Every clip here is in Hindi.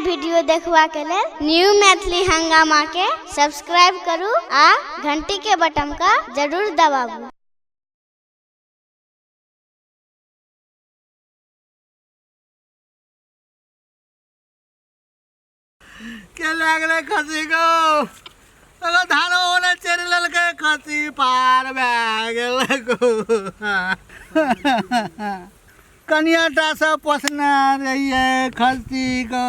वीडियो देखवा के लिए न्यू मैथिली हंगामा के सब्सक्राइब करू आ घंटी के बटन का जरूर दबाबू। के लागले खसी को अगर धानो होने चेरी ललके खसी पार भए गेल को कनियाटा से पोसना रहिए खसी को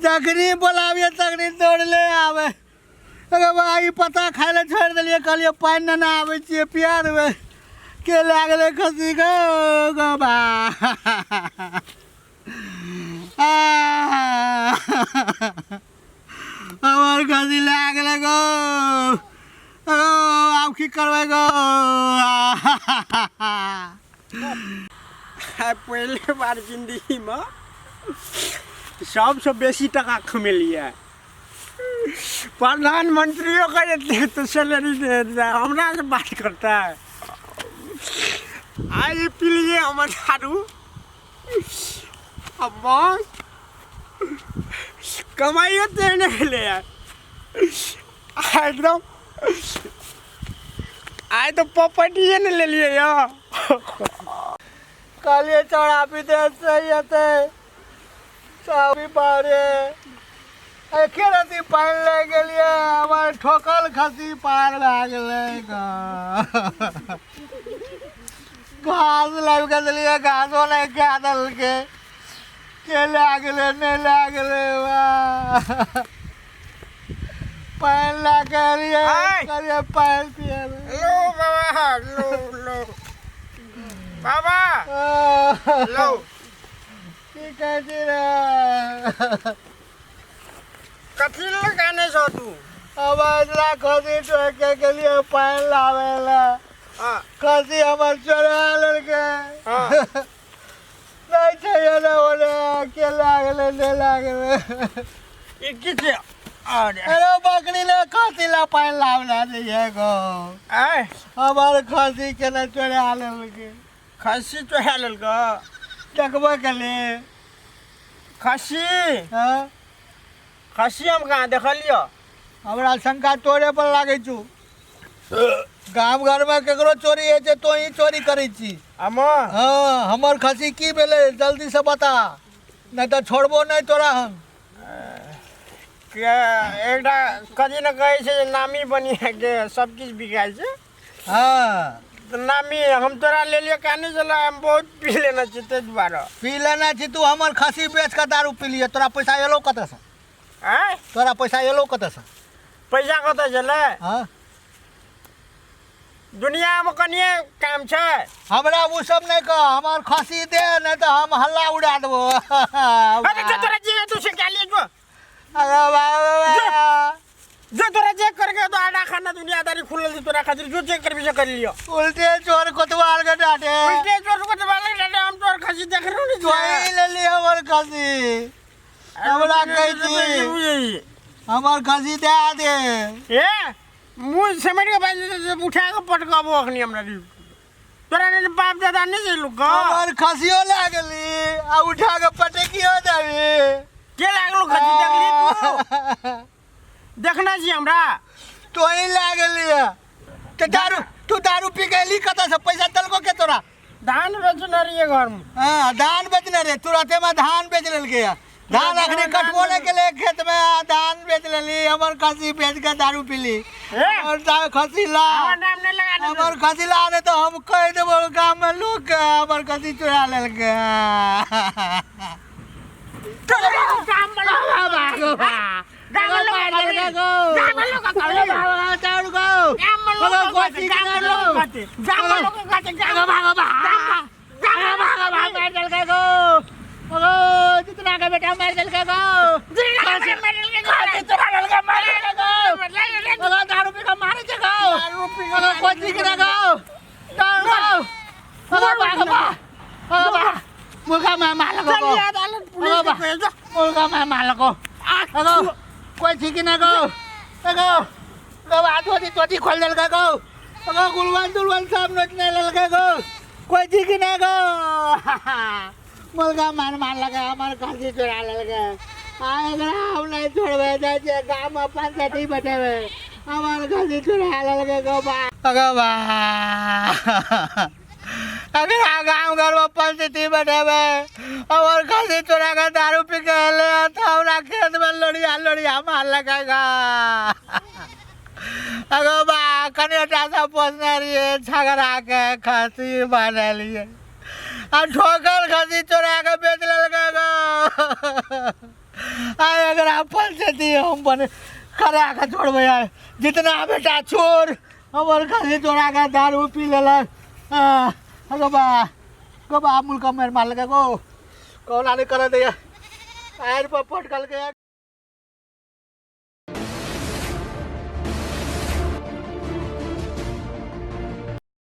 जखनी बोलाविए तखनी दौड़ ले आवे। अगर भाई पता खाए ले छोड़ दिलिए कहलिए पानी ना आवे छिए पिया देवे। के लागले खसी को बा আমার কাছে লাগলে গো আও কি করবে গো पहले बार जिंदगी में सबसे बेसी टका कमेलिए प्रधानमंत्रियों का तो सैलरी हमरा से बात करता है। आज पी लीजिए हमारे दारू अब बस कमाइए देने के लिए एकदम आज तो प्रॉपर्टी ने ले लिए यार कालिए चढ़ा भी दे सही है चाबी बारे खेलती पानी ले गेलिए हमारे ठोकल खसी पार भाग लेगा घास लग गए घासों ने क्या दल के लागले नहीं लागले पान ला करिए पान पिए लो बाबा लो लो बाबा लो की कहती रे कथी लगाने सो तू अब इतना खसी टोके के लिए पान लावेला खसी हमार चोरा लड़के नहीं चाहिए ना बोले के लागले नहीं लागले ये किसे अरे बकरी ने खसी ला पान लावला दिए गो आए हमारे खसी के ना चोरा लड़के खसी तो है ललका देखबो के लिए खसी हाँ खसी हम कहाँ देखलियो हमरा शंका तोरे पर लागे छु गांव घर में केकरो चोरी है जे तो ही चोरी करे छी हम हाँ हमर खसी की भेले जल्दी से बता नहीं तो छोड़बो नहीं तोरा हम क्या एकटा कथी न कहै छै नामी बनी है के सब किछ बिकाय छै हाँ तो नामी हम तोरा ले लियो कानी चला हम बहुत पी लेना छै ते दुआरे पी लेना छी तू हमर खसी बेच के दारू पी लिए तोरा पैसा एलो कत से आय तोरा पैसा एलो कत से पैसा कत छले हाँ दुनिया में कनिए काम छै हमरा वो सब नहीं कह हमार खसी दे नहीं तो हम हल्ला उड़ा देबो अरे जो तोरा जे तू से क्या लिए जो अरे बाबा जो तोरा जे करके तो आडा खाना दुनियादारी खुलल दी तोरा खातिर जो चेक करबी से कर लियो उल्टे चोर कोतवाल के डाटे उल्टे चोर को तो वाले डाटे हम तोर खसी देख रहो नहीं वही ले लिए हमर खसी हमरा कह दी हमर खसी दे दे ए मुंह समेट के बाज उठा के पटकाबो अखनी हमरा दी तोरा ने बाप दादा नहीं जे लुका हमर खसियो लागली आ उठा के पटकियो देबी के लागलो खसी देख ली तू देखना छी हमरा तो ही लागली तो दारू तू दारू पी के ली कत से पैसा तलको के तोरा धान बेचना रही घर में हां धान बेचने रे तुरते में धान बेच लेलके धान अखनी कटबोने के लिए खेत में धान बेच लेली हमर खसी बेच के दारू पीली और खसी ला नाम नहीं लगा हमर खसी ला ने तो हम कह देबो गांव में लोग के हमर खसी चुरा लेलके काम बना भागो दागलो जितना का बेटा मार दिल का दारू पी का मारे कोची के मुर्गा में मार मुर्गा में मार कोई ठीक ना गो आधोती तोती खोल दिल का गो गुलवान दुलवान सब नोचने लल का गो कोई ठीक ना गो मुलगा मारला का हमारे खसी चुरा लगा अगर हम नहीं छोड़वे जाए गाँव में पंचायती बटेवे हमारे खसी चुरा लगे गोबा अगर गाँव घर में पंचायती बटेवे हमारे खसी चुरा का दारू पी के ले आता खेत में लड़िया मार लगेगा अगो बा कनेटा सा पोसना रही है झगड़ा के खसी बना लिए और ठोकर खसी चुरा के बेच लगेगा अगर आप पंचायती हम बने करा के छोड़ भैया जितना बेटा छोड़ हमारे खसी चुरा के दारू पी लेला अगो बा मुल्क मेरे मार लगे को कौन आने कर दिया पैर पर पटकल के